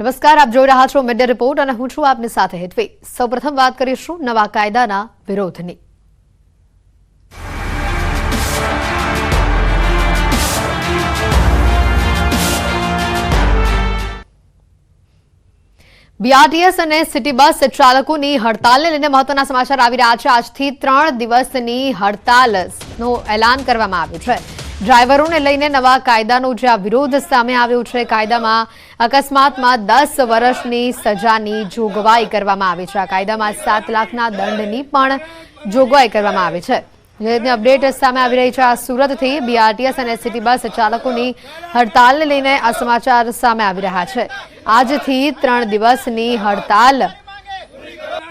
નમસ્કાર, આપ જોઈ રહ્યા છો મીડિયા રિપોર્ટ અને હું છું આપની સાથે હેતવી। સૌપ્રથમ વાત કરીશું નવા કાયદાના વિરોધની। બીઆરટીએસ અને સિટી બસ ચાલકોની હડતાલને લઈને મહત્વના સમાચાર આવી રહ્યા છે। આજથી 3 દિવસની હડતાલનું એલાન કરવામાં આવ્યું છે। ડ્રાઈવરોને લઈને નવા કાયદાનો જે આ વિરોધ સામે આવ્યો છે। કાયદામાં અકસ્માતમાં 10 વર્ષની સજાની જોગવાઈ કરવામાં આવી છે। આ કાયદામાં 7 લાખના દંડની પણ જોગવાઈ કરવામાં આવી છે। અપડેટ સામે આવી રહી છે। આ સુરતથી બીઆરટીએસ અને સિટી બસ ચાલકોની હડતાલને લઈને આ સમાચાર સામે આવી રહ્યા છે। આજથી 3 દિવસની હડતાલ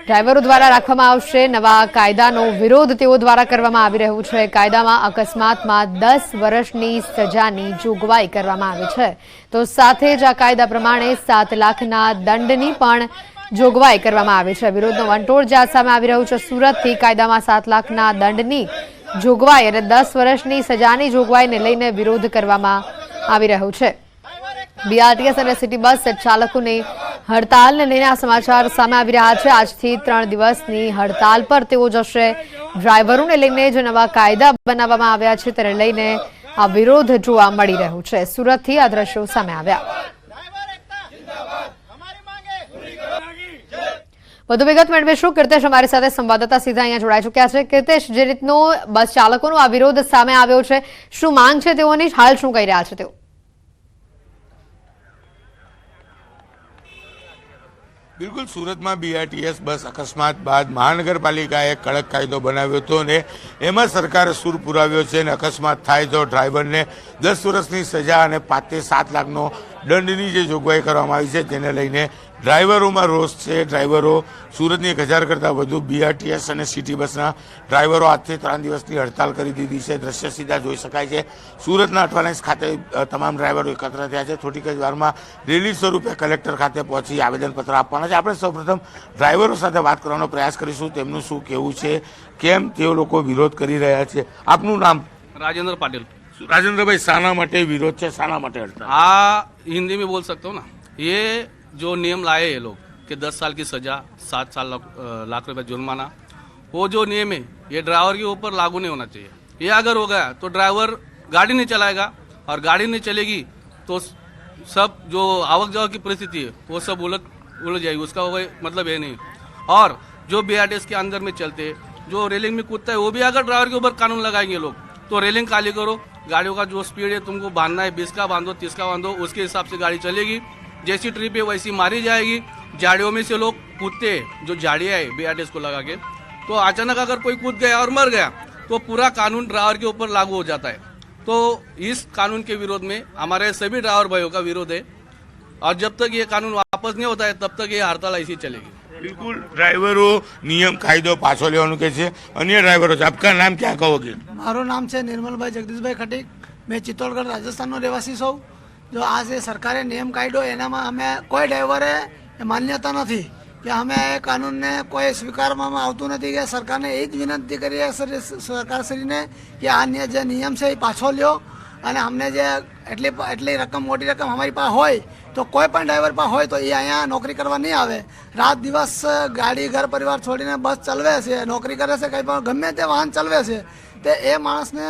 ડ્રાઈવરો દ્વારા રાખવામાં આવશે। નવા કાયદાનો વિરોધ તેઓ દ્વારા કરવામાં આવી રહ્યો છે। કાયદામાં અકસ્માતમાં 10 વર્ષની સજાની જોગવાઈ કરવામાં આવી છે, તો સાથે જ આ કાયદા પ્રમાણે 7 લાખના દંડની પણ જોગવાઈ કરવામાં આવી છે। વિરોધનો વંટોળ જ્યાં સામે આવી રહ્યું છે સુરતથી કાયદામાં 7 લાખના દંડની જોગવાઈ અને 10 વર્ષની સજાની જોગવાઈને લઈને વિરોધ કરવામાં આવી રહ્યો છે। બીઆરટીએસ અને સિટી બસ ચાલકોની હડતાલને લઈને આ સમાચાર સામે આવી રહ્યા છે। આજથી 3 દિવસની હડતાલ પર તેઓ જશે। ડ્રાઈવરોને લઈને જે નવા કાયદા બનાવવામાં આવ્યા છે તેને લઈને આ વિરોધ જોવા મળી રહ્યો છે। સુરતથી આ દ્રશ્યો સામે આવ્યા। વધુ વિગત મેળવીશું। કીર્તેશ અમારી સાથે સંવાદદાતા સીધા અહીંયા જોડાઈ ચૂક્યા છે। કીર્તેશ, જે રીતનો બસ ચાલકોનો આ વિરોધ સામે આવ્યો છે, શું માંગ છે તેઓની, હાલ શું કહી રહ્યા છે તેઓ? બિલકુલ, સુરતમાં બીઆરટીએસ બસ અકસ્માત બાદ મહાનગરપાલિકાએ કડક કાયદો બનાવ્યો હતો અને એમાં સરકારે સૂર પુરાવ્યો છે અને અકસ્માત થાય તો ડ્રાઈવરને 10 વર્ષની સજા અને 5 થી 7 લાખનો દંડની જે જોગવાઈ કરવામાં આવી છે તેને લઈને ડ્રાઈવરોમાં રોષ છે। ડ્રાઈવરો સુરતની 1000 કરતાં વધુ બીઆરટીએસ અને સિટી બસના ડ્રાઈવરો આજથી 3 દિવસની હડતાલ કરી દીધી છે। દ્રશ્ય સીધા જોઈ શકાય છે। સુરતના અઠવાલાઇન્સ ખાતે તમામ ડ્રાઈવરો એકત્ર થયા છે। થોડીક જ વારમાં રેલી સ્વરૂપે કલેક્ટર ખાતે પહોંચી આવેદનપત્ર આપવાના છે। આપણે સૌપ્રથમ ડ્રાઈવરો સાથે વાત કરવાનો પ્રયાસ કરીશું, તેમનું શું કહેવું છે, કેમ તેઓ લોકો વિરોધ કરી રહ્યા છે। આપનું નામ? राजेंद्र पाटिल। राजेंद्र भाई, शाना માટે વિરોધ છે, શાના માટે હડતાલ? हिंदी में बोल सकता हूँ ना, ये जो नियम लाए ये लोग कि 10 साल की सजा, 7 लाख रुपए जुर्माना, वो जो नियम है ये ड्राइवर के ऊपर लागू नहीं होना चाहिए। ये अगर हो गया तो ड्राइवर गाड़ी नहीं चलाएगा और गाड़ी नहीं चलेगी तो सब जो आवक जावक की परिस्थिति है वो सब उलझ जाएगी। उसका कोई मतलब है नहीं। और जो बीआरटीएस के अंदर में चलते जो रेलिंग में कूदता है वो भी अगर ड्राइवर के ऊपर कानून लगाएंगे लोग तो रेलिंग खाली करो, गाड़ियों का जो स्पीड है तुमको बांधना है 20 का बांधो, 30 का बांधो, उसके हिसाब से गाड़ी चलेगी। जैसी ट्रिप है वैसी मारी जाएगी। झाड़ियों में से लोग कूदते हैं, जो झाड़ियाँ है बीआरटीएस को लगा के, तो अचानक अगर कोई कूद गया और मर गया तो पूरा कानून ड्राइवर के ऊपर लागू हो जाता है। तो इस कानून के विरोध में हमारे सभी ड्राइवर भाइयों का विरोध है और जब तक ये कानून वापस नहीं होता है तब तक ये हड़ताल ऐसी चलेगी। बिल्कुल, ड्राइवरो नियम कायदो पाछो लेवानुं कहे छे। अन्य ड्राइवरो, आपका नाम क्या कहोगे? मारो नाम है निर्मल भाई जगदीश भाई खटीक। मैं चित्तौड़गढ़ राजस्थान रहवासी छूँ। जो आज सरकारे नियम कायदो एना में अमे कोई ड्राइवरे मान्यता नहीं कि अमे कानून ने कोई स्वीकारवामां आवतुं नहीं कि सरकार ने ए ज विनंती करी है सरकारश्री ने कि आ जे नियम है पाछो ल्यो અને અમને જે એટલી રકમ મોટી રકમ અમારી પાસે હોય તો કોઈ પણ ડ્રાઈવર પાસે હોય તો એ અહીંયા નોકરી કરવા નહીં આવે। રાત દિવસ ગાડી ઘર પરિવાર છોડીને બસ ચલાવે છે, નોકરી કરે છે, કંઈ પણ ગમે તે વાહન ચલાવે છે, તે એ માણસને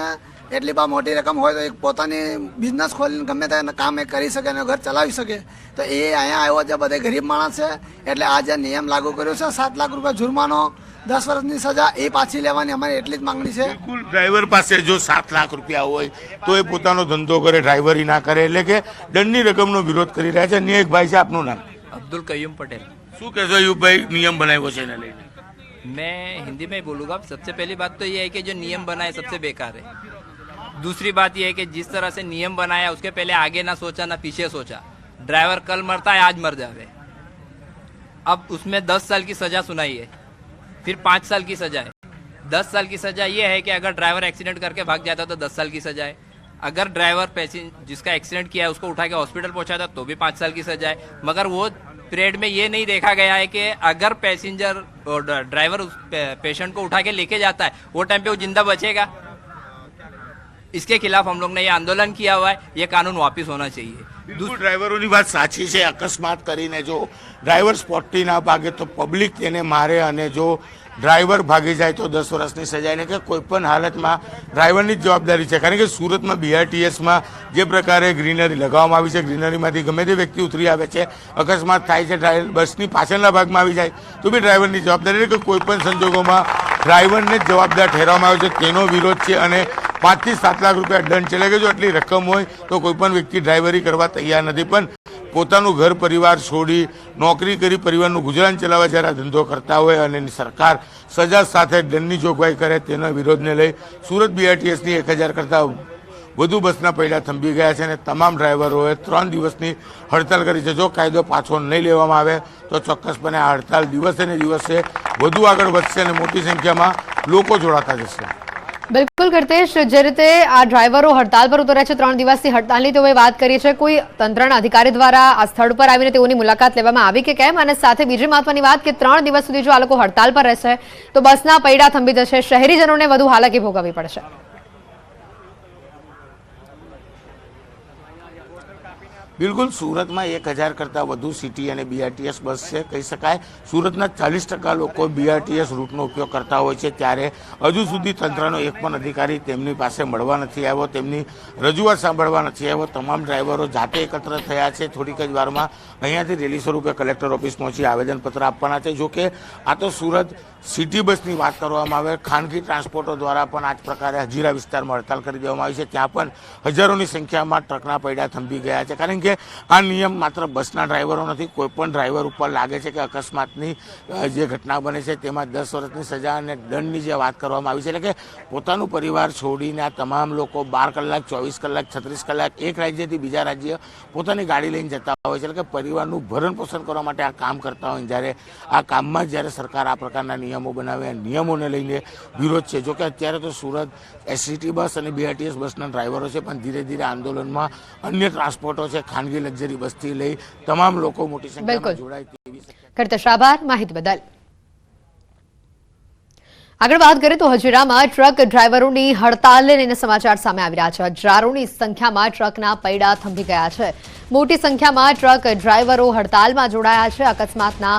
એટલી બા મોટી રકમ હોય તો એક પોતાની બિઝનેસ ખોલીને ગમે તે કામ એ કરી શકે અને ઘર ચલાવી શકે। તો એ અહીંયા આવ્યો છે, બધે ગરીબ માણસ છે, એટલે આ જે નિયમ લાગુ કર્યો છે 7 લાખ રૂપિયા जुर्मानो, 10 વર્ષની સજા, એ પાછી લેવાની અમારી એટલી જ માંગણી છે। બિલકુલ, ડ્રાઈવર પાસે જો 7 લાખ રૂપિયા હોય તો એ પોતાનો ધંધો કરે, ડ્રાઈવરી ના કરે, એટલે કે દંડની રકમનો વિરોધ કરી રહ્યા છે। અન્ય એક ભાઈ છે, આપનું નામ? अब्दुल कयूम पटेल। શું કહેશો યુભાઈ, નિયમ બનાવ્યો છે એને લઈને? मैं हिंदी में ही बोलूँगा। सबसे पहली बात तो ये है कि जो नियम बनाए सबसे बेकार है। दूसरी बात ये है कि जिस तरह से नियम बनाया उसके पहले आगे ना सोचा ना पीछे सोचा। ड्राइवर कल मरता है आज मर जावे। अब उसमें 10 साल की सज़ा सुनाई है, फिर 5 साल की सज़ा है। 10 साल की सज़ा ये है कि अगर ड्राइवर एक्सीडेंट करके भाग जाता तो 10 साल की सज़ा है। अगर ड्राइवर जिसका एक्सीडेंट किया है उसको उठा के हॉस्पिटल पहुंचाता तो भी 5 साल की सज़ा है। मगर वो पीरियड में ये नहीं देखा गया है कि अगर पैसेंजर और ड्राइवर उस पेशेंट को उठा के लेके जाता है वो टाइम पे वो जिंदा बचेगा। इसके खिलाफ हम लोग ने ये आंदोलन किया हुआ है। ये कानून वापस होना चाहिए। બિલકુલ ડ્રાઈવરોની વાત સાચી છે. અકસ્માત કરીને જો ડ્રાઈવર સ્પોટથી ના ભાગે તો પબ્લિક તેને મારે, અને જો ડ્રાઈવર ભાગી જાય તો 10 વર્ષની સજા. એટલે કે કોઈ પણ હાલતમાં ડ્રાઈવરની જ જવાબદારી છે. કારણ કે સુરતમાં BRTSમાં જે પ્રકારે ગ્રીનરી લગાવવામાં આવી છે, ગ્રીનરીમાંથી ગમે તે વ્યક્તિ ઉતરી આવે છે, અકસ્માત થાય છે, બસની પાછળના ભાગમાં આવી જાય તો બી ડ્રાઈવરની જવાબદારી. એટલે કે કોઈ પણ સંજોગોમાં ડ્રાઈવરને જ જવાબદાર ઠેરવવામાં આવે છે. તેનો વિરોધ છે અને 5 થી 7 લાખ રૂપિયા દંડ છે. એટલે કે જો આટલી રકમ હોય તો કોઈ પણ વ્યક્તિ ડ્રાઈવરી કરવા તૈયાર નથી. પણ પોતાનું ઘર પરિવાર છોડી નોકરી કરી પરિવારનું ગુજરાન ચલાવવા જ્યારે ધંધો કરતા હોય અને સરકાર સજા સાથે દંડની જોગવાઈ કરે તેના વિરોધને લઈ સુરત BRTSની 1000 કરતાં વધુ બસના પૈડા થંભી ગયા છે અને તમામ ડ્રાઈવરોએ 3 દિવસની હડતાલ કરી છે. જો કાયદો પાછો નહીં લેવામાં આવે તો ચોક્કસપણે આ હડતાલ દિવસે ને દિવસે વધુ આગળ વધશે અને મોટી સંખ્યામાં લોકો જોડાતા જશે. બિલકુલ કીર્તેશ, જે રીતે આ ડ્રાઈવરો હડતાલ પર ઉતર્યા છે, 3 દિવસની હડતાલની તેઓએ વાત કરી છે, કોઈ તંત્રના અધિકારી દ્વારા આ સ્થળ પર આવીને તેઓની મુલાકાત લેવામાં આવી કે કેમ? અને સાથે બીજી મહત્વની વાત કે 3 દિવસ સુધી જો આ લોકો હડતાલ પર રહેશે તો બસના પૈડા થંભી જશે, શહેરીજનોને વધુ હાલાકી ભોગવવી પડશે. બિલકુલ સુરતમાં 1000 કરતાં વધુ સિટી અને BRTS બસ છે. કહી શકાય સુરતના 40% લોકો BRTS રૂટનો ઉપયોગ કરતા હોય છે. ત્યારે હજુ સુધી તંત્રનો એક પણ અધિકારી તેમની પાસે મળવા નથી આવ્યો, તેમની રજૂઆત સાંભળવા નથી આવ્યો. તમામ ડ્રાઈવરો જાતે એકત્ર થયા છે. થોડીક જ વારમાં અહીંયાથી રેલી સ્વરૂપે કલેક્ટર ઓફિસ પહોંચી આવેદનપત્ર આપવાના છે. જોકે આ તો સુરત સિટી બસની વાત કરવામાં આવે, ખાનગી ટ્રાન્સપોર્ટો દ્વારા પણ આ જ પ્રકારે હજીરા વિસ્તારમાં હડતાલ કરી દેવામાં આવી છે. ત્યાં પણ હજારોની સંખ્યામાં ટ્રકના પૈડા થંભી ગયા છે. કારણ કે આ નિયમ માત્ર બસના ડ્રાઈવરો નથી, કોઈ પણ ડ્રાઈવર ઉપર લાગે છે કે અકસ્માતની જે ઘટના બને છે તેમાં 10 વર્ષની સજા અને દંડની જે વાત કરવામાં આવી છે. એટલે કે પોતાનું પરિવાર છોડીને આ તમામ લોકો 12 કલાક, 24 કલાક, 36 કલાક એક રાજ્યથી બીજા રાજ્ય પોતાની ગાડી લઈને જતા હોય છે. એટલે કે પરિવારનું ભરણ પોષણ કરવા માટે આ કામ કરતા હોય. જ્યારે આ કામમાં જ્યારે સરકાર આ પ્રકારના નિયમો બનાવે, નિયમોને લઈને વિરોધ છે. જોકે અત્યારે તો સુરત SCT બસ અને BRTS બસના ડ્રાઈવરો છે, પણ ધીરે ધીરે આંદોલનમાં અન્ય ટ્રાન્સપોર્ટો છે, ખાનગી લક્ઝરી બસથી લઈ તમામ લોકો મોટી સંખ્યામાં જોડાય તેવી કીર્તેશ, આભાર માહિતી બદલ. આગળ વાત કરીએ તો હજીરામાં ટ્રક ડ્રાઈવરોની હડતાલને લઈને સમાચાર સામે આવી રહ્યા છે. હજારોની સંખ્યામાં ટ્રકના પૈડા થંભી ગયા છે. મોટી સંખ્યામાં ટ્રક ડ્રાઈવરો હડતાલમાં જોડાયા છે. અકસ્માતના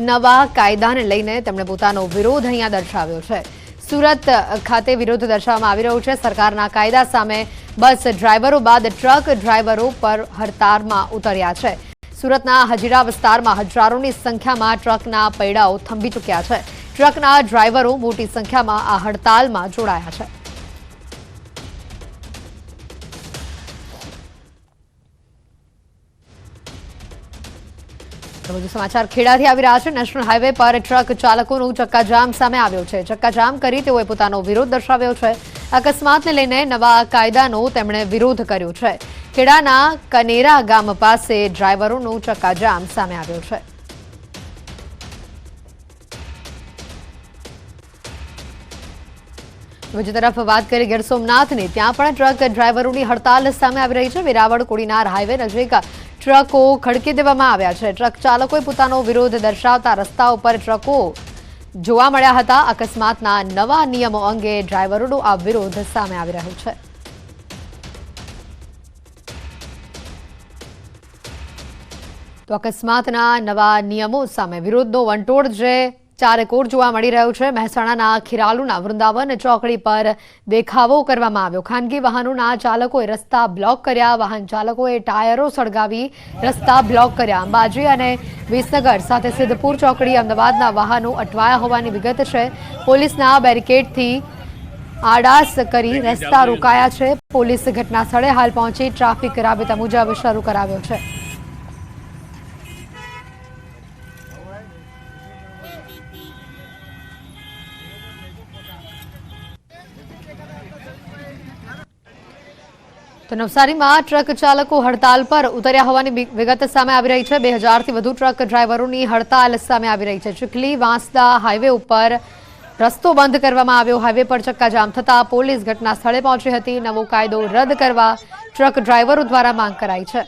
નવા કાયદાને લઈને તેમણે પોતાનો વિરોધ અહીંયા દર્શાવ્યો છે. સુરત ખાતે વિરોધ દર્શાવવામાં આવી રહ્યો છે. સરકારના કાયદા સામે બસ ડ્રાઈવરો બાદ ટ્રક ડ્રાઈવરો પર હડતાલમાં ઉતર્યા છે. સુરતના હજીરા વિસ્તારમાં હજારોની સંખ્યામાં ટ્રકના પૈડાઓ થંભી ચૂક્યા છે. ટ્રકના ડ્રાઈવરો મોટી સંખ્યામાં આ હડતાલમાં જોડાયા છે. વધુ સમાચાર ખેડાથી આવી રહ્યા છે. નેશનલ હાઈવે પર ટ્રક ચાલકોનું ચક્કાજામ સામે આવ્યો છે. ચક્કાજામ કરી તેઓએ પોતાનો વિરોધ દર્શાવ્યો છે. અકસ્માતને લઈને નવા કાયદાનો તેમણે વિરોધ કર્યો છે. ખેડાના કનેરા ગામ પાસે ડ્રાઈવરોનું ચક્કાજામ સામે આવ્યો છે. બીજી તરફ વાત કરીએ ગીર સોમનાથની, ત્યાં પણ ટ્રક ડ્રાઈવરોની હડતાલ સામે આવી રહી છે. વેરાવળ કોડીનાર હાઈવે નજીક ટ્રકો ખડકી દેવામાં આવ્યા છે. ટ્રક ચાલકોએ પોતાનો વિરોધ દર્શાવતા રસ્તા ઉપર ટ્રકો જોવા મળ્યા હતા. અકસ્માતના નવા નિયમો અંગે ડ્રાઈવરોનો આ વિરોધ સામે આવી રહ્યો છે. તો અકસ્માતના નવા નિયમો સામે વિરોધનો વંટોળ જે ચારેકોર જોવા મળી રહ્યો છે. મહેસાણાના ખીરાલુના વૃંદાવન ચોકડી પર દેખાવો કરવામાં આવ્યો. ખાનગી વાહનોના ચાલકોએ રસ્તા બ્લોક કર્યા. વાહન ચાલકોએ ટાયરો સળગાવી રસ્તા બ્લોક કર્યા. અંબાજી અને વિસનગર સાથે સિદ્ધપુર ચોકડી અમદાવાદના વાહનો અટવાયા હોવાની વિગત છે. પોલીસના બેરિકેડથી આડાસ કરી રસ્તા રોકાયા છે. પોલીસ ઘટના સ્થળે હાલ પહોંચી ટ્રાફિક રાબેતા મુજબ શરૂ કરાવ્યો છે. તો નવસારીમાં ટ્રક ચાલકો હડતાલ પર ઉતર્યા હોવાની વિગત સામે આવી રહી છે. 2000થી વધુ ટ્રક ડ્રાઈવરોની હડતાલ સામે આવી રહી છે. ચીખલી વાંસદા હાઈવે ઉપર રસ્તો બંધ કરવામાં આવ્યો. હાઈવે પર ચક્કાજામ થતા પોલીસ ઘટના સ્થળે પહોંચી હતી. નવો કાયદો રદ કરવા ટ્રક ડ્રાઈવરો દ્વારા માંગ કરાઈ છે.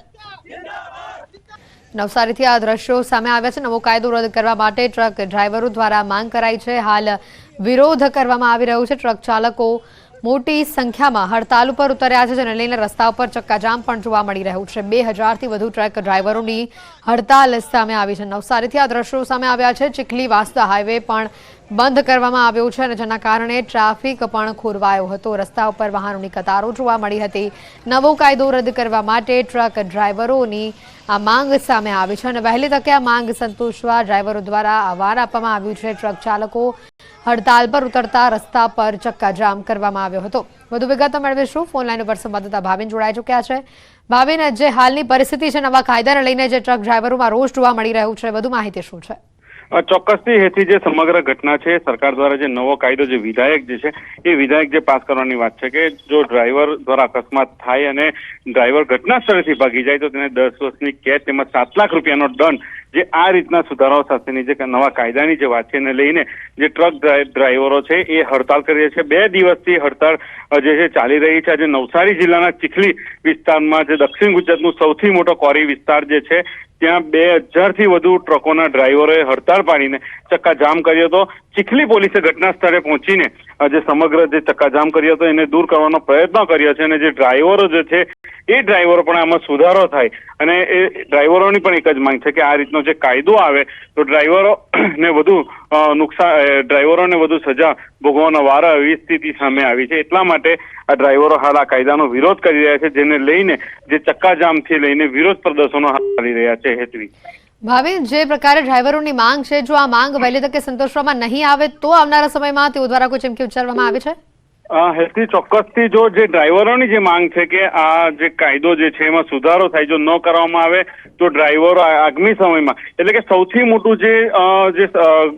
નવસારીથી આ દ્રશ્યો સામે આવ્યા છે. નવો કાયદો રદ કરવા માટે ટ્રક ડ્રાઈવરો દ્વારા માંગ કરાઈ છે. હાલ વિરોધ કરવામાં આવી રહ્યો છે. ટ્રક ચાલકો મોટી સંખ્યામાં હડતાલ ઉપર ઉતર્યા છે, જેને લઈને રસ્તા ઉપર ચક્કાજામ પણ જોવા મળી રહ્યું છે. 2000થી વધુ ટ્રક ડ્રાઈવરોની હડતાલ સામે આવી છે. નવસારીથી આ દ્રશ્યો સામે આવ્યા છે. ચીખલી વાંસદા હાઈવે પણ બંધ કરવામાં આવ્યો છે અને જેના કારણે ટ્રાફિક પણ ખોરવાયો હતો. રસ્તા ઉપર વાહનોની કતારો જોવા મળી હતી. નવો કાયદો રદ કરવા માટે ટ્રક ડ્રાઈવરોની આ માંગ સામે આવી છે અને વહેલી તકે આ માંગ સંતોષવા ડ્રાઈવરો દ્વારા આહવાન આપવામાં આવ્યું છે. ટ્રક ચાલકો હડતાલ પર ઉતરતા રસ્તા પર ચક્કાજામ કરવામાં આવ્યો હતો. વધુ વિગતો મેળવીશું. ફોન લાઈન ઉપર સંવાદદાતા ભાવિન જોડાઈ ચૂક્યા છે. ભાવિન, જે હાલની પરિસ્થિતિ છે નવા કાયદાને લઈને જે ટ્રક ડ્રાઈવરોમાં રોષ જોવા મળી રહ્યું છે, વધુ માહિતી શું છે? ચોક્કસથી હેથી જે સમગ્ર ઘટના છે, સરકાર દ્વારા જે નવો કાયદો જે વિધાયક જે છે એ વિધાયક જે પાસ કરવાની વાત છે કે જો ડ્રાઈવર દ્વારા અકસ્માત થાય અને ડ્રાઈવર ઘટના સ્થળેથી ભાગી જાય તો તેને 10 વર્ષની કેદ તેમજ 7 લાખ રૂપિયાનો દંડ, જે આ રીતના સુધારાઓ સાથેની જે નવા કાયદાની જે વાત છે એને લઈને જે ટ્રક ડ્રાઈવરો છે એ હડતાલ કરી રહ્યા છે. 2 દિવસથી હડતાળ જે છે ચાલી રહી છે. આજે નવસારી જિલ્લાના ચીખલી વિસ્તારમાં જે દક્ષિણ ગુજરાતનું સૌથી મોટો કોરી વિસ્તાર જે છે ત્યાં 2000થી વધુ ટ્રકોના ડ્રાઈવરોએ હડતાળ પાડીને ચક્કાજામ કર્યો હતો. ચીખલી પોલીસે ઘટના સ્થળે પહોંચીને જે સમગ્ર જે ચક્કાજામ કર્યો હતો એને દૂર કરવાનો પ્રયત્ન કર્યો છે અને જે ડ્રાઈવરો જે છે એ ડ્રાઈવરો પણ આમાં સુધારો થાય અને એ ડ્રાઈવરોની પણ એક જ માંગ છે કે આ રીતનો જે કાયદો આવે તો ડ્રાઈવરોને વધુ ડ્રાઈવરોને વધુ સજા ભોગવવાનો વારો એવી સ્થિતિ સામે આવી છે. એટલા માટે આ ડ્રાઈવરો હાલ આ કાયદાનો વિરોધ કરી રહ્યા છે, જેને લઈને જે ચક્કાજામથી લઈને વિરોધ પ્રદર્શનો હાથ ચાલી રહ્યા છે. હેતવી, ભાવિન, જે પ્રકારે ડ્રાઈવરોની માંગ છે, જો આ માંગ વહેલી તકે સંતોષવામાં નહીં આવે તો આવનારા સમયમાં તેઓ દ્વારા કોઈ ચીમકી ઉચ્ચારવામાં આવે છે? હેતવી, ચોક્કસથી જો જે ડ્રાઈવરોની જે માંગ છે કે આ જે કાયદો જે છે એમાં સુધારો થાય, જો ન કરવામાં આવે તો ડ્રાઈવરો આગામી સમયમાં, એટલે કે સૌથી મોટું જે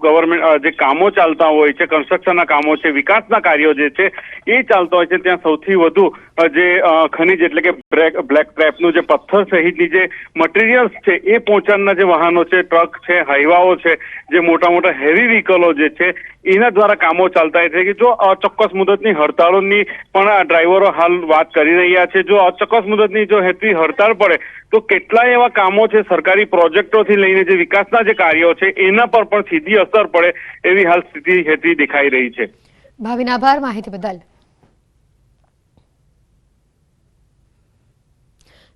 ગવર્મેન્ટ જે કામો ચાલતા હોય છે, કન્સ્ટ્રક્શનના કામો છે, વિકાસના કાર્યો જે છે એ ચાલતા હોય છે, ત્યાં સૌથી વધુ જે ખનીજ એટલે કે બ્લેક સ્ક્રેપનું જે પથ્થર સહિતની જે મટીરિયલ્સ છે એ પહોંચાડના જે વાહનો છે, ટ્રક છે, હાઈવાઓ છે, જે મોટા મોટા હેવી વ્હીકલો જે છે એના દ્વારા કામો ચાલતા હોય છે કે જો અચોક્કસ મુદતની હડતાળોની પણ આ ડ્રાઈવરો હાલ વાત કરી રહ્યા છે. જો અચોક્કસ મુદતની જો હેતવી હડતાળ પડે તો કેટલાય એવા કામો છે, સરકારી પ્રોજેક્ટોથી લઈને જે વિકાસના જે કાર્યો છે એના પર પણ સીધી અસર પડે એવી હાલ સ્થિતિ હેતવી દેખાઈ રહી છે. ભાવિન, આભાર માહિતી બદલ.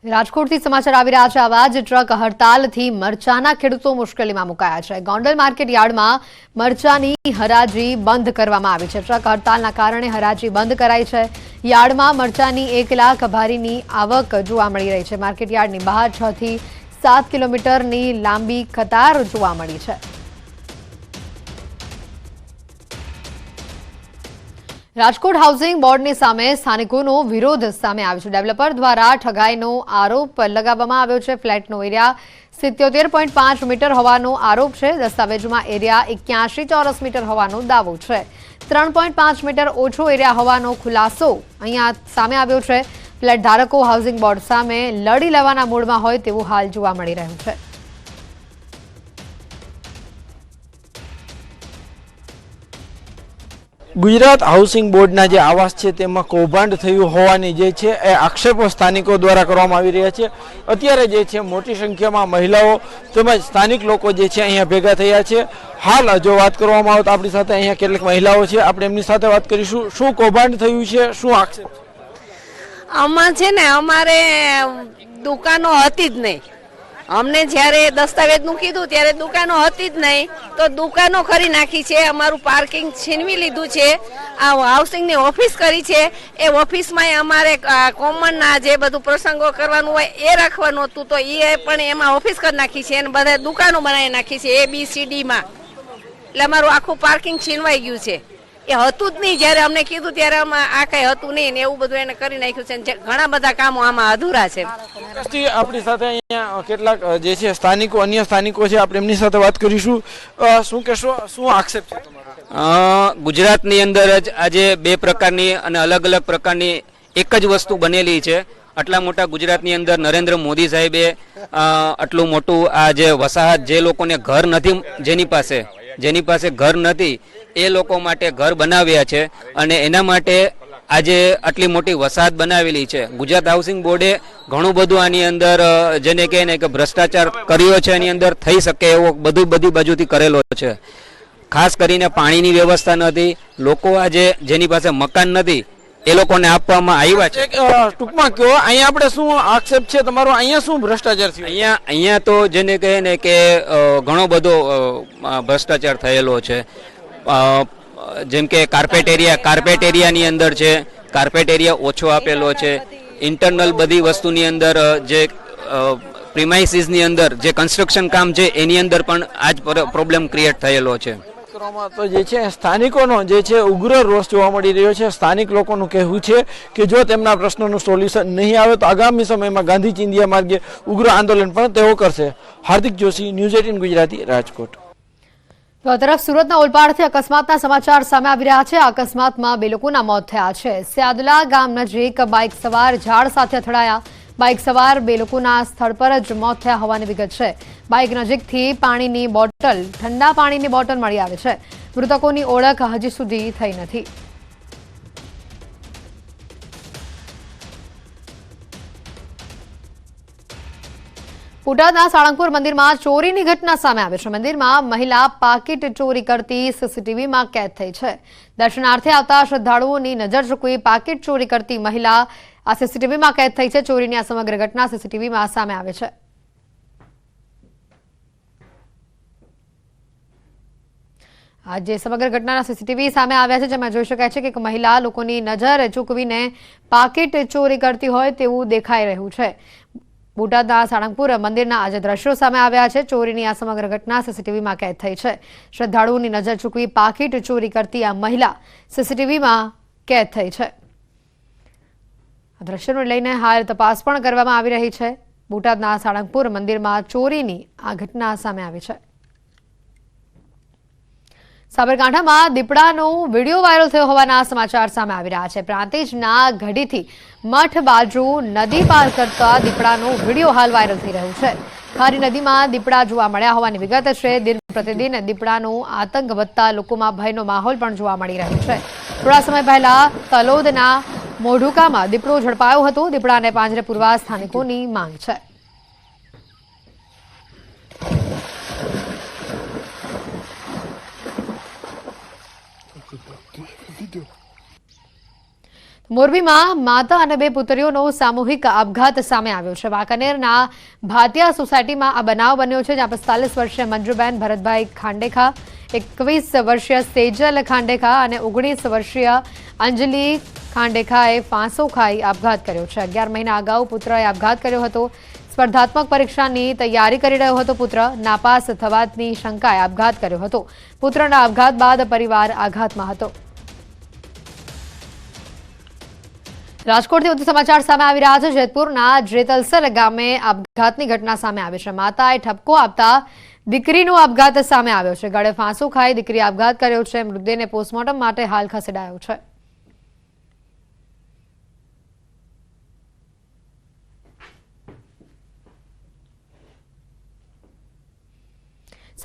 રાજકોટથી સમાચાર આવી રહ્યા છે. આવા જ ટ્રક હડતાલથી મરચાના ખેડૂતો મુશ્કેલીમાં મુકાયા છે. ગોંડલ માર્કેટ યાર્ડમાં મરચાની હરાજી બંધ કરવામાં આવી છે. ટ્રક હડતાલના કારણે હરાજી બંધ કરાઈ છે. યાર્ડમાં મરચાની 1 લાખ ભારીની આવક જોવા મળી રહી છે. માર્કેટ યાર્ડની બહાર 6 થી 7 કિલોમીટરની લાંબી કતાર જોવા મળી છે. રાજકોટ હાઉસિંગ બોર્ડની સામે સ્થાનિકોનો વિરોધ સામે આવ્યો છે. ડેવલપર દ્વારા ઠગાઈનો આરોપ લગાવવામાં આવ્યો છે. ફ્લેટનો એરિયા 77.5 મીટર હોવાનો આરોપ છે. દસ્તાવેજોમાં એરિયા 81 ચોરસ મીટર હોવાનો દાવો છે. 3.5 મીટર ઓછો એરિયા હોવાનો ખુલાસો અહીંયા સામે આવ્યો છે. ફ્લેટ ધારકો હાઉસિંગ બોર્ડ સામે લડી લેવાના મૂડમાં હોય તેવું હાલ જોવા મળી રહ્યું છે. ગુજરાત હાઉસિંગ બોર્ડના જે આવાસ છે તેમાં કૌભાંડ થયું હોવાની જે છે એ આક્ષેપો સ્થાનિકો દ્વારા કરવામાં આવી રહ્યા છે. અત્યારે જે છે મોટી સંખ્યામાં મહિલાઓ તેમજ સ્થાનિક લોકો જે છે અહીંયા ભેગા થયા છે. હાલ જો વાત કરવામાં આવે તો આપણી સાથે અહીંયા કેટલીક મહિલાઓ છે, આપણે એમની સાથે વાત કરીશું. શું કૌભાંડ થયું છે, શું આક્ષેપ? આમાં છે ને અમારે દુકાનો હતી જ નહીં. અમને જ્યારે દસ્તાવેજનું કીધું ત્યારે દુકાનો હતી જ નહીં, તો દુકાનો ખરી નાખી છે. અમારું પાર્કિંગ છીનવી લીધું છે. આ હાઉસિંગની ઓફિસ કરી છે. એ ઓફિસમાં અમારે કોમનના જે બધું પ્રસંગો કરવાનું હોય એ રાખવાનું હતું, તો એ પણ એમાં ઓફિસ કરી નાખી છે અને બધા દુકાનો બનાવી નાખી છે ABCDમાં. એટલે અમારું આખું પાર્કિંગ છીનવાઈ ગયું છે. એ હતું જ નહીં, જ્યારે અમને કીધું ત્યારે આ કઈ હતું નહીં ને એવું બધું એને કરી નાખ્યું છે. ઘણા બધા કામો આમાં અધૂરા છે. આપણી સાથે અહીંયા કેટલાક જે છે સ્થાનિકો, અન્ય સ્થાનિકો છે, આપણે એમની સાથે વાત કરીશું. શું કહેશો, શું આક્ષેપ છે તમારો? ગુજરાતની અંદર જ આજે 2 પ્રકારની અને અલગ અલગ પ્રકારની એક જ વસ્તુ બનેલી છે. આટલા મોટા ગુજરાતની અંદર નરેન્દ્ર મોદી સાહેબે આટલું મોટું આ જે વસાહત, જે લોકોને ઘર નથી, જેની પાસે ઘર નથી એ લોકો માટે ઘર બનાવ્યા છે અને એના માટે આજે આટલી મોટી વસાહત બનાવેલી છે. ગુજરાત હાઉસિંગ બોર્ડે ઘણું બધું આની અંદર જેને કહે ને કે ભ્રષ્ટાચાર કર્યો છે, એની અંદર થઈ શકે એવો બધી બાજુથી કરેલો છે. ખાસ કરીને પાણીની વ્યવસ્થા નથી. લોકો આજે જેની પાસે મકાન નથી એ લોકોને આપવામાં આવ્યા છે. એક ટૂંકમાં કહો અહીંયા આપણે શું આક્ષેપ છે તમારો, અહીંયા શું ભ્રષ્ટાચાર થયો? અહીંયા તો જેને કહે ને કે ઘણો બધો ભ્રષ્ટાચાર થયેલો છે. જેમ કે કાર્પેટ એરિયાની અંદર છે, કાર્પેટ એરિયા ઓછો આપેલો છે. ઇન્ટરનલ બધી વસ્તુની અંદર જે પ્રિમાઇસીસની અંદર જે કન્સ્ટ્રક્શન કામ છે એની અંદર પણ આ જ પ્રોબ્લેમ ક્રિએટ થયેલો છે. કરવામાં તો જે છે સ્થાનિકોનો જે છે ઉગ્ર રોષ જોવા મળી રહ્યો છે. સ્થાનિક લોકોનું કહેવું છે કે જો તેમના પ્રશ્નોનું સોલ્યુશન નહીં આવે તો આગામી સમયમાં ગાંધી ચિંધ્યા માર્ગે ઉગ્ર આંદોલન પણ તેઓ કરશે. હાર્દિક જોશી, ન્યૂઝ 18 ગુજરાતી, રાજકોટ. તો આ તરફ સુરતના ઓલપાડથી અકસ્માતના સમાચાર સામે આવી રહ્યા છે. અકસ્માતમાં 2 લોકોના મોત થયા છે. સ્યાદલા ગામ નજીક બાઇક સવાર ઝાડ સાથે અથડાયા. બાઇક સવાર 2 લોકોના સ્થળ પર જ મોત થયા હોવાની વિગત છે. બાઇક નજીકથી ઠંડા પાણીની બોટલ મળી આવે છે. મૃતકોની ઓળખ હજી સુધી થઈ નથી. બોટાદના સાળંગપુર મંદિરમાં ચોરીની ઘટના સામે આવી છે. મંદિરમાં મહિલા પાકીટ ચોરી કરતી સીસીટીવીમાં કેદ થઈ છે. દર્શનાર્થે આવતા શ્રદ્ધાળુઓની નજર ચૂકવી પાકીટ ચોરી કરતી મહિલા આ સીસીટીવીમાં કેદ થઈ છે. ચોરીની આ સમગ્ર ઘટના સીસીટીવીમાં સામે આવે છે. આજે સમગ્ર ઘટનાના સીસીટીવી સામે આવ્યા છે, જેમાં જોઈ શકાય છે કે એક મહિલા લોકોની નજર ચૂકવીને પાકીટ ચોરી કરતી હોય તેવું દેખાઈ રહ્યું છે. બોટાદના સાળંગપુર મંદિરના આજે દ્રશ્યો સામે આવ્યા છે. ચોરીની આ સમગ્ર ઘટના સીસીટીવીમાં કેદ થઈ છે. શ્રદ્ધાળુઓની નજર ચૂકવી પાકીટ ચોરી કરતી આ મહિલા સીસીટીવીમાં કેદ થઈ છે. આ દ્રશ્યોને લઈને હાલ તપાસ પણ કરવામાં આવી રહી છે. બોટાદના સાળંગપુર મંદિરમાં ચોરીની આ ઘટના સામે આવી છે. સાબરકાંઠામાં દીપડાનો વિડીયો વાયરલ થયો હોવાના સમાચાર સામે આવી રહ્યા છે. પ્રાંતિજના ગઢીથી મઠ બાજુ નદી પાર કરતા દીપડાનો વિડીયો હાલ વાયરલ થઈ રહ્યો છે. ખારી નદીમાં દીપડા જોવા મળ્યા હોવાની વિગત છે. દિન પ્રતિદિન દીપડાનો આતંક વધતા લોકોમાં ભયનો માહોલ પણ જોવા મળી રહ્યો છે. થોડા સમય પહેલા તલોદના મોઢુકામાં દીપડો ઝડપાયો હતો. દીપડાને પાંજરે પૂરવા સ્થાનિકોની માંગ છે. મોરબીમાં માતા અને 2 પુત્રીઓનો સામૂહિક આપઘાત સામે આવ્યો છે. વાંકાનેરના ભાતિયા સોસાયટીમાં આ બનાવ બન્યો છે, જ્યાં 45 વર્ષીય મંજુબેન ભરતભાઈ ખાંડેખા, 21 વર્ષીય સેજલ ખાંડેખા અને 19 વર્ષીય અંજલિ ખાંડેખાએ ફાંસો ખાઈ આપઘાત કર્યો છે. 11 મહિના અગાઉ પુત્રએ આપઘાત કર્યો હતો. સ્પર્ધાત્મક પરીક્ષાની તૈયારી કરી રહ્યો હતો પુત્ર. નાપાસ થવાની શંકાએ આપઘાત કર્યો હતો. પુત્રના આપઘાત બાદ પરિવાર આઘાતમાં હતો. રાજકોટથી વધુ સમાચાર સામે આવી રહ્યા છે. જેતપુરના જેતલસર ગામે આપઘાતની ઘટના સામે આવી છે. માતાએ ઠપકો આપતા દીકરીનો આપઘાત સામે આવ્યો છે. ગળે ફાંસો ખાઈ દીકરીએ આપઘાત કર્યો છે. મૃતદેહને પોસ્ટમોર્ટમ માટે હાલ ખસેડાયો છે.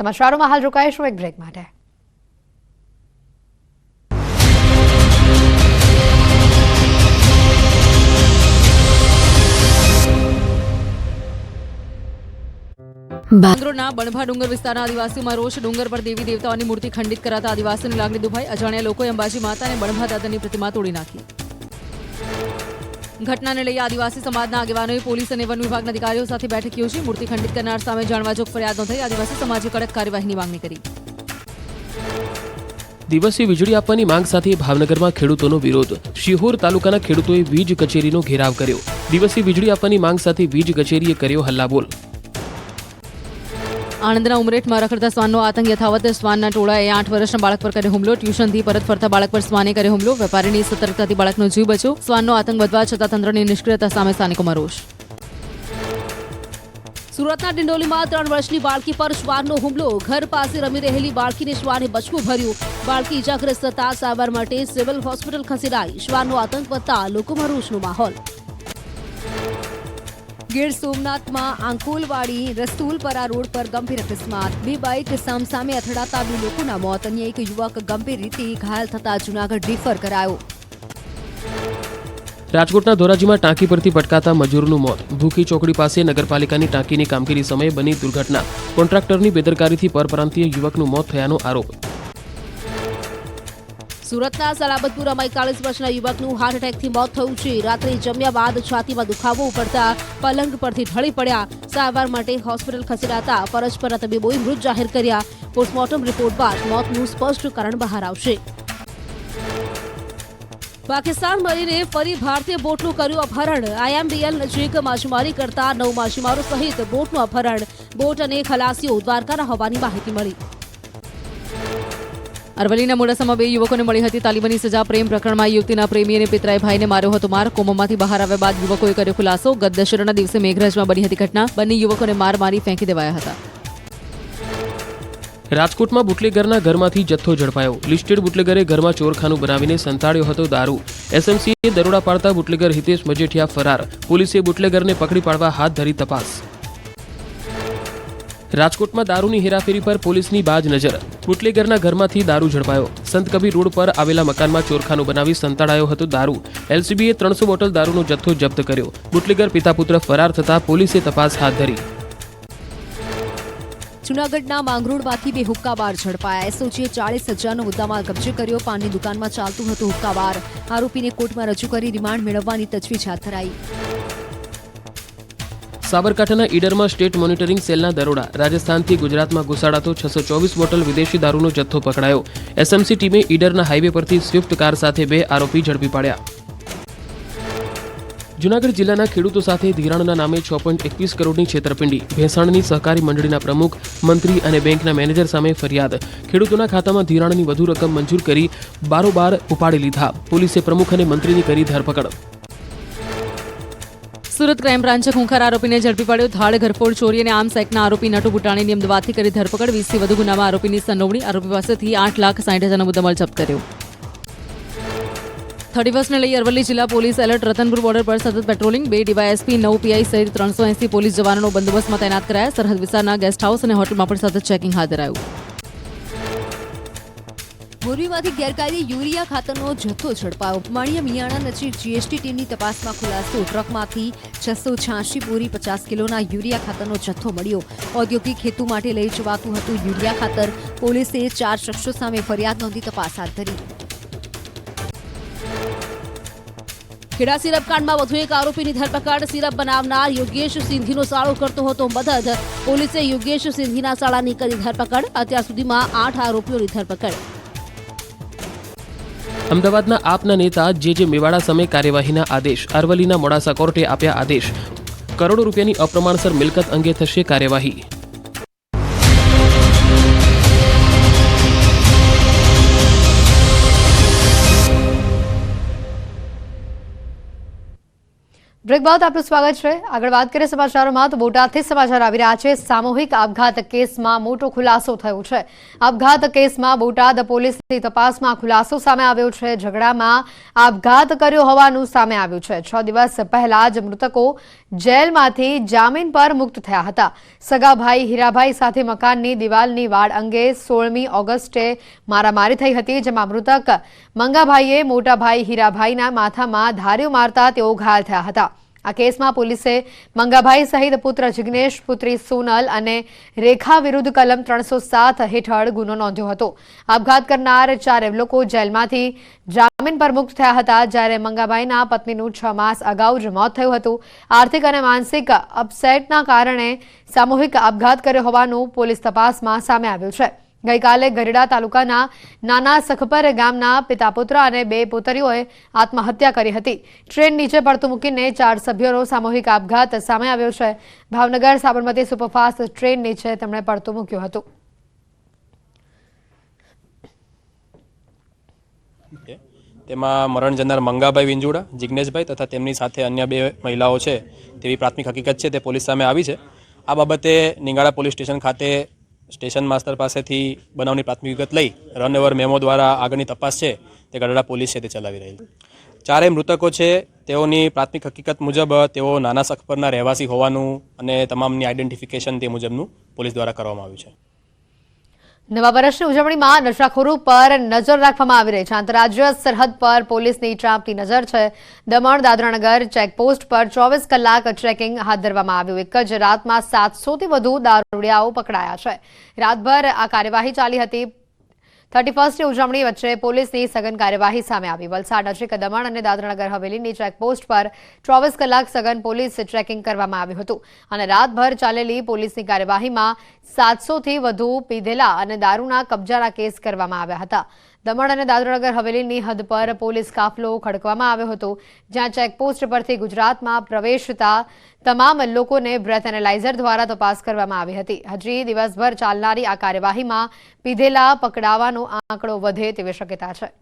સમાચારોમાં હાલ રોકાઈશું એક બ્રેક માટે. બાંદ્રોના બણભા ડુંગર વિસ્તારના આદિવાસીઓમાં રોષ. ડુંગર પર દેવી દેવતાઓની મૂર્તિ ખંડિત કરાતા આદિવાસીઓની લાગણી દુભાઈ. અજાણ્યા લોકોએ અંબાજી માતા અને બણભા દાદાની પ્રતિમા તોડી નાખી. ઘટનાને લઈ આદિવાસી સમાજના આગેવાનોએ પોલીસ અને વન વિભાગના અધિકારીઓ સાથે બેઠક યોજી. મૂર્તિ ખંડિત કરનાર સામે જાણવાજોગ ફરિયાદ નોંધાઈ. આદિવાસી સમાજે કડક કાર્યવાહીની માંગણી કરી. દિવસે વીજળી આપવાની માંગ સાથે ભાવનગરમાં ખેડૂતોનો વિરોધ. શિહોર તાલુકાના ખેડૂતોએ વીજ કચેરીનો ઘેરાવ કર્યો. દિવસે વીજળી આપવાની માંગ સાથે વીજ કચેરીએ કર્યો હલ્લાબોલ. આણંદના ઉમરેઠમાં રખડતા શ્વાનનો આતંક યથાવત. શ્વાનના ટોળાએ 8 વર્ષના બાળક પર કર્યો હુમલો. ટ્યુશનથી પરત ફરતા બાળક પર શ્વાને કર્યો હુમલો. વેપારીની સતર્કતાથી બાળકનો જીવ બચ્યો. શ્વાનનો આતંક વધવા છતાં તંત્રની નિષ્ક્રિયતા સામે સ્થાનિકોમાં રોષ. સુરતના ડિંડોલીમાં 3 વર્ષની બાળકી પર શ્વાનનો હુમલો. ઘર પાસે રમી રહેલી બાળકીને શ્વાને બચકું ભર્યું. બાળકી ઇજાગ્રસ્ત થતા સારવાર માટે સિવિલ હોસ્પિટલ ખસેડાઈ. શ્વાનનો આતંક વધતા લોકોમાં રોષનો માહોલ. ગીર સોમનાથમાં આંકોલવાડી રસ્તુલપરા રોડ પર ગંભીર અકસ્માત. 2 બાઇક સામસામે અથડાતા 2 લોકોના મોત. અન્ય એક યુવક ગંભીર રીતે ઘાયલ થતા જૂનાગઢ રિફર કરાયો. રાજકોટના ધોરાજીમાં ટાંકી પરથી પટકાતા મજૂરનું મોત. ભૂખી ચોકડી પાસે નગરપાલિકાની ટાંકીની કામગીરી સમયે બની દુર્ઘટના. કોન્ટ્રાક્ટરની બેદરકારીથી પરપ્રાંતીય યુવકનું મોત થયાનો આરોપ. સુરતના સલાબતપુરમાં 41 વર્ષના યુવકનું હાર્ટ એટેકથી મોત થયું છે. રાત્રે જમ્યા બાદ છાતીમાં દુખાવો ઉપડતા પલંગ પરથી ઢળી પડ્યા. સારવાર માટે હોસ્પિટલ ખસેડાતા ફરજ પરના તબીબોએ મૃત જાહેર કર્યા. પોસ્ટમોર્ટમ રિપોર્ટ બાદ મોતનું સ્પષ્ટ કારણ બહાર આવશે. પાકિસ્તાન મળીને ફરી ભારતીય બોટનું કર્યું અપહરણ. IMDL નજીક માછીમારી કરતા 9 માછીમારો સહિત બોટનું અપહરણ. બોટ અને ખલાસીઓ દ્વારકાના હોવાની માહિતી મળી. અરવલ્લીના મોડાસામાં 2 યુવકોને મળી હતી તાલિબાની સજા. પ્રેમ પ્રકરણમાં યુવતીના પ્રેમી અને પિતરાએ ભાઈને માર્યો હતો માર. કોમામાંથી બહાર આવ્યા બાદ યુવકોએ કર્યો ખુલાસો. ગત દશેરાના દિવસે મેઘરજમાં બની હતી ઘટના. બંને યુવકોને મારી ફેંકી દેવાયા હતા. રાજકોટમાં બુટલેગરના ઘરમાંથી જથ્થો ઝડપાયો. લિસ્ટેડ બુટલેગરે ઘરમાં ચોરખાનું બનાવીને સંતાડ્યો હતો દારૂ. SMCએ દરોડા પાડતા બુટલેગર હિતેશ મજેઠિયા ફરાર. પોલીસે બુટલેગરને પકડી પાડવા હાથ ધરી તપાસ. રાજકોટમાં દારૂની હેરાફેરી પર પોલીસની બાજ નજર. બુટલેગરના ઘરમાંથી દારૂ ઝડપાયો. સંત કબીર રોડ પર આવેલા મકાનમાં ચોરખાનું બનાવી સંતાડાયો હતો દારૂ. LCBએ 300 બોટલ દારૂનો જથ્થો જપ્ત કર્યો. બુટલેગર પિતા પુત્ર ફરાર થતા પોલીસે તપાસ હાથ ધરી. જૂનાગઢના માંગરોળમાંથી 2 હુક્કા બાર ઝડપાયા. SOGએ 40,000નો મુદ્દામાલ કબજે કર્યો. પાનની દુકાનમાં ચાલતું હતું હુક્કા બાર. આરોપીને કોર્ટમાં રજૂ કરી રિમાન્ડ મેળવવાની તજવીજ હાથ ધરાઈ. સાબરકાંઠાના ઈડરમાં સ્ટેટ મોનિટરિંગ સેલના દરોડા. રાજસ્થાનથી ગુજરાતમાં ઘુસાડાતો 624 બોટલ વિદેશી દારૂનો જથ્થો પકડાયો. SMC ટીમે ઈડરના હાઈવે પરથી સ્વિફ્ટ કાર સાથે 2 આરોપી ઝડપી પાડ્યા. જૂનાગઢ જિલ્લાના ખેડૂતો સાથે ધિરાણના નામે 6.21 કરોડની છેતરપિંડી. ભેંસાણની સહકારી મંડળીના પ્રમુખ, મંત્રી અને બેંકના મેનેજર સામે ફરિયાદ. ખેડૂતોના ખાતામાં ધિરાણની વધુ રકમ મંજૂર કરી બારોબાર ઉપાડી લીધા. પોલીસે પ્રમુખ અને મંત્રીની કરી ધરપકડ. સુરત ક્રાઇમ બ્રાન્ચે ખૂંખાર આરોપીને ઝડપી પાડ્યો. ધાડ ઘરફોડ ચોરી અને આર્મ્સ એક્ટના આરોપી નટુ બુટાણીની અમદાવાદથી કરી ધરપકડ. 20થી વધુ ગુનામાં આરોપીની સંડોવણી. આરોપી પાસેથી 8,60,000નો મુદ્દામાલ જપ્ત કર્યો. 31ને લઈ અરવલ્લી જિલ્લા પોલીસ એલર્ટ. રતનપુર બોર્ડર પર સતત પેટ્રોલિંગ. 2 DYSP 9 PI સહિત 380 પોલીસ જવાનોનો બંદોબસ્તમાં તૈનાત કરાયા. સરહદ વિસ્તારના ગેસ્ટ હાઉસ અને હોટલમાં પણ સતત ચેકિંગ હાથ ધરાયું. મોરબીમાંથી ગેરકાયદે યુરિયા ખાતરનો જથ્થો ઝડપાયો. માળિયા મિયાણા નજીક GST ટીમની તપાસમાં ખુલાસો. ટ્રકમાંથી 686 બોરી 50 કિલોના યુરિયા ખાતરનો જથ્થો મળ્યો. ઔદ્યોગિક હેતુ માટે લઈ જવાતું હતું યુરિયા ખાતર. પોલીસે 4 શખ્સો સામે ફરિયાદ નોંધી તપાસ હાથ ધરી. ખેડા સિરપ કાંડમાં વધુ એક આરોપીની ધરપકડ. સિરપ બનાવનાર યોગેશ સિંધીનો સાળો કરતો હતો મદદ. પોલીસે યોગેશ સિંધીના સાળાની કરી ધરપકડ. અત્યાર સુધીમાં 8 આરોપીઓની ધરપકડ. અમદાવાદના આપના નેતા જે મેવાડા સામે કાર્યવાહીના આદેશ. અરવલ્લીના મોડાસા કોર્ટે આપ્યા આદેશ. કરોડો રૂપિયાની અપ્રમાણસર મિલકત અંગે થશે કાર્યવાહી. બ્રેક બાદ આપનું સ્વાગત છે. આગળ વાત કરીએ સમાચારોમાં તો બોટાદથી સમાચાર આવી રહ્યા છે. સામૂહિક આપઘાત કેસમાં મોટો ખુલાસો થયો છે. આપઘાત કેસમાં બોટાદ પોલીસની તપાસમાં ખુલાસો સામે આવ્યો છે. ઝઘડામાં આપઘાત કર્યો હોવાનું સામે આવ્યું છે. 6 દિવસ પહેલા જ મૃતકો જેલમાંથી જામીન પર મુક્ત થયા હતા. સગાભાઈ હીરાભાઈ સાથે મકાનની દિવાલની વાડ અંગે 16મી ઓગસ્ટે મારામારી થઈ હતી, જેમાં મૃતક મંગાભાઈએ મોટાભાઈ હીરાભાઈના માથામાં ધાર્યો મારતા તેઓ ઘાયલ થયા હતા. આ કેસમાં પોલીસે મંગાભાઈ સહિત પુત્ર જિગ્નેશ, પુત્રી સોનલ અને રેખા વિરુદ્ધ કલમ 307 હેઠળ ગુનો નોંધ્યો હતો. આપઘાત કરનાર 4 લોકો જેલમાંથી જામીન પર મુક્ત થયા હતા, જ્યારે મંગાભાઈના પત્નીનું 6 માસ અગાઉ જ મોત થયું હતું. આર્થિક અને માનસિક અપસેટના કારણે સામૂહિક આપઘાત કર્યો હોવાનું પોલીસ તપાસમાં સામે આવ્યું છે. ગઈકાલે ગઢડા તાલુકાના નાના સખપર ગામના પિતા પુત્ર અને 2 પુત્રીઓએ આત્મહત્યા કરી હતી. ટ્રેન નીચે પડતું મૂકીને 4 સભ્યોનો સામૂહિક આપઘાત સામે આવ્યો છે. ભાવનગર સાબરમતી સુપરફાસ્ટ ટ્રેન નીચે તેમણે પડતું મૂક્યું હતું. તેમાં મરણ જનાર મંગાભાઈ વિંજુડા, જિગ્નેશભાઈ તથા તેમની સાથે અન્ય 2 મહિલાઓ છે તેવી પ્રાથમિક હકીકત છે તે પોલીસ સામે આવી છે. આ બાબતે નિંગાળા પોલીસ સ્ટેશન ખાતે સ્ટેશન માસ્ટર પાસેથી બનાવની પ્રાથમિક વિગત લઈ રનઓવર મેમો દ્વારા આગળની તપાસ છે તે ગઢડા પોલીસ છે તે ચલાવી રહી છે. 4 મૃતકો છે તેઓની પ્રાથમિક હકીકત મુજબ તેઓ નાના સખપરના રહેવાસી હોવાનું અને તમામની આઈડેન્ટિફિકેશન તે મુજબનું પોલીસ દ્વારા કરવામાં આવ્યું છે. નવા વર્ષની ઉજવણીમાં નશાખોરો પર નજર રાખવામાં આવી રહી છે. આંતરરાજ્ય સરહદ પર પોલીસની ચાંપતી નજર છે. દમણ દાદરાનગર ચેકપોસ્ટ પર 24 કલાક ચેકિંગ હાથ ધરવામાં આવ્યું. એક જ રાતમાં 700થી વધુ દારૂડિયાઓ પકડાયા છે. રાતભર આ કાર્યવાહી ચાલી હતી. 31મી ઉજવણી વચ્ચે પોલીસની સઘન કાર્યવાહી સામે આવી। વલસાડ નજીક દમણ અને દાદરાનગર હવેલીની ચેકપોસ્ટ પર 24 કલાક સઘન પોલીસ ચેકિંગ કરવામાં આવ્યું હતું અને રાતભર ચાલેલી પોલીસની કાર્યવાહીમાં 700થી વધુ પીધેલા અને દારૂના કબજાના કેસ કરવામાં આવ્યા હતા। દમણ અને દાદરાનગર હવેલીની હદ પર પોલીસ કાફલો ખડકવામાં આવ્યો હતો, જ્યાં ચેકપોસ્ટ પરથી ગુજરાતમાં પ્રવેશતા તમામ લોકોને બ્રેથ એનાલાઇઝર દ્વારા તપાસ કરવામાં આવી હતી। હજી દિવસભર ચાલનારી આ કાર્યવાહીમાં પીધેલા પકડાવાનો આંકડો વધે તેવી શક્યતા છે।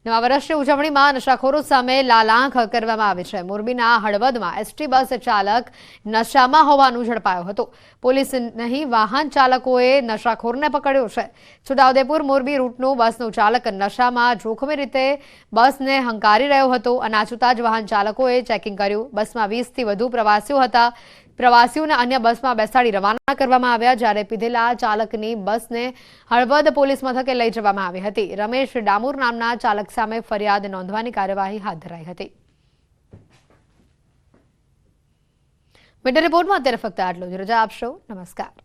નવા વર્ષની ઉજવણીમાં નશાખોરો સામે લાલાંખ કરવામાં આવી છે। મોરબીના હળવદમાં એસટી બસ ચાલક નશામાં હોવાનું ઝડપાયો હતો। પોલીસ નહીં, વાહન ચાલકોએ નશાખોરને પકડ્યો છે। છોટાઉદેપુર મોરબી રૂટનું બસનું ચાલક નશામાં જોખમી રીતે બસને હંકારી રહ્યો હતો અને આછુતા જ વાહન ચાલકોએ ચેકિંગ કર્યું। બસમાં 20થી વધુ પ્રવાસીઓ હતા। પ્રવાસીઓને અન્ય બસમાં બેસાડી રવાના કરવામાં આવ્યા, જ્યારે પીધેલા ચાલકની બસને હળવદ પોલીસ મથકે લઈ જવામાં આવી હતી। રમેશ ડામોર નામના ચાલક સામે ફરિયાદ નોંધવાની કાર્યવાહી હાથ ધરાઈ હતી। મીડિયા રિપોર્ટમાં અત્યારે ફક્ત આટલું જ। રજા આપશો। નમસ્કાર।